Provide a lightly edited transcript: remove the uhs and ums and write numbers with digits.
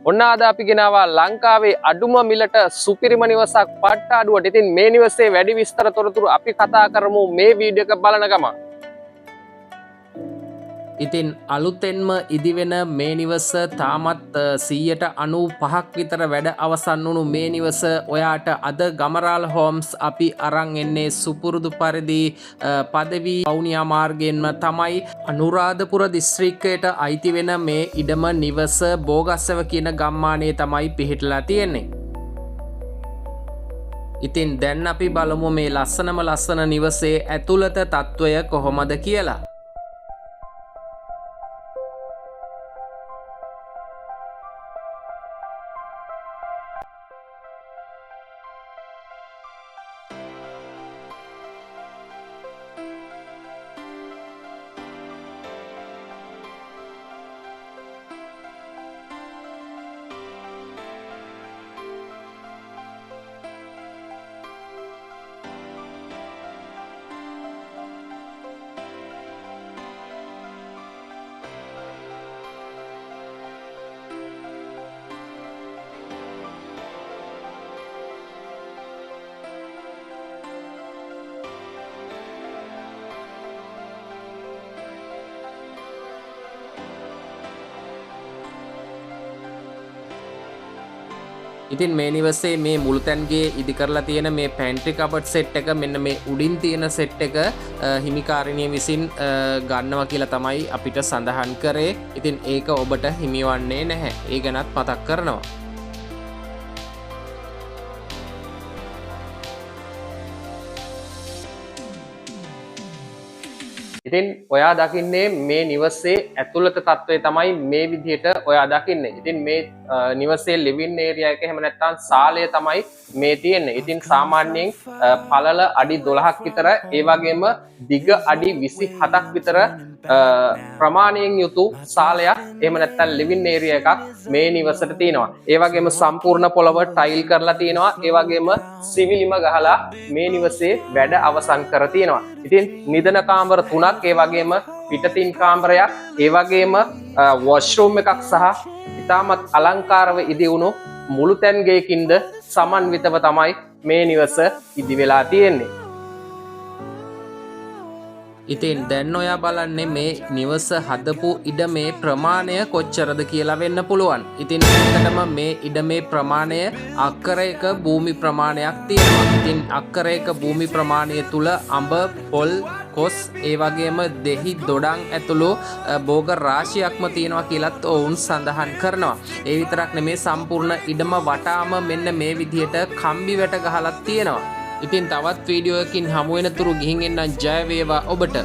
ඔන්න අද අපි ගෙනාවා ලංකාවේ අඩුම මිලට සුපිරිම නිවසක් පට්ටාඩුවට. ඉතින් මේ නිවසේ වැඩි විස්තර තොරතුරු අපි කතා කරමු මේ වීඩියෝ එක බලන ගමන්. ඉතින් අලුතෙන්ම ඉදිවෙන මේ නිවස තාමත් 95ක් විතර වැඩ අවසන් වුණු මේ නිවස ඔයාට අද ගමරාල් හෝම්ස් අපි අරන් එන්නේ සුපුරුදු පරිදි පදවි වවුනියා මාර්ගයෙන්ම තමයි. අනුරාධපුර දිස්ත්‍රික්කයට අයිති වෙන මේ ඉඩම නිවස බෝගස්සව කියන ගම්මානයේ තමයි පිහිටලා තියෙන්නේ. ඉතින් දැන් අපි බලමු මේ ලස්සන නිවසේ ඇතුළත තත්ත්වය කොහොමද කියලා. ඉතින් මේ නිවසේ මේ මුළුතැන්ගේ ඉදි කරලා තියෙන මේ පැන්ට්‍රි කබඩ් සෙට් එක මෙන්න මේ උඩින් තියෙන සෙට් එක හිමිකාරිනිය විසින් ගන්නවා කියලා තමයි අපිට සඳහන් කරේ. ඉතින් ඒක ඔබට හිමිවන්නේ නැහැ. ඒ ගැනත් මතක් කරනවා. ඉතින් ඔයා දකින්නේ මේ නිවසේ ඇතුළත තත්ත්වය තමයි මේ විදිහට ඔයා දකින්නේ. ඉතින් මේ නිවසේ ලිවින් ඒරියා එක එහෙම නැත්නම් සාලය තමයි මේ තියෙන්නේ. ඉතින් සාමාන්‍යයෙන් පළල අඩි 12ක් විතර ඒ වගේම දිග අඩි 27ක් විතර ප්‍රමාණයෙන් යුතු සාලයක් එහෙම නැත්නම් ලිවින් ඒරියා එකක් මේ නිවසට තියෙනවා. ඒ වගේම සම්පූර්ණ පොළව ටයිල් කරලා තියෙනවා. ඒ වගේම සිවිලිම ගහලා මේ නිවසේ වැඩ අවසන් කර තියෙනවා. ඉතින් නිදන කාමර 3ක් ඒ වගේම පිටතින් කාමරයක් ඒ වගේම වොෂ්රූම් එකක් සහ ඉතාමත් අලංකාරව ඉදි වුණු මුළුතැන් ගේකින්ද සමන්විතව තමයි මේ නිවස ඉදි වෙලා තියෙන්නේ. ඉතින් දැන් ඔයා බලන්නේ මේ නිවස හදපු ඉඩමේ ප්‍රමාණය කොච්චරද කියලා වෙන්න පුළුවන්. ඉතින් ඇත්තටම මේ ඉඩමේ ප්‍රමාණය අක්කරයක භූමි ප්‍රමාණයක් තියෙනවා. ඉතින් අක්කරයක භූමි ප්‍රමාණය තුල අඹ, පොල්, කොස් ඒ වගේම දෙහි දොඩම් ඇතුළු භෝග රාශියක්ම තියෙනවා කියලත් ඔවුන් සඳහන් කරනවා. ඒ විතරක් නෙමේ සම්පූර්ණ ඉඩම වටාම මෙන්න මේ විදිහට කම්බි වැට ගහලා තියෙනවා. ඉතින් තවත් වීඩියෝ එකකින් හමු වෙනතුරු ගිහින් එන්න ජය වේවා ඔබට.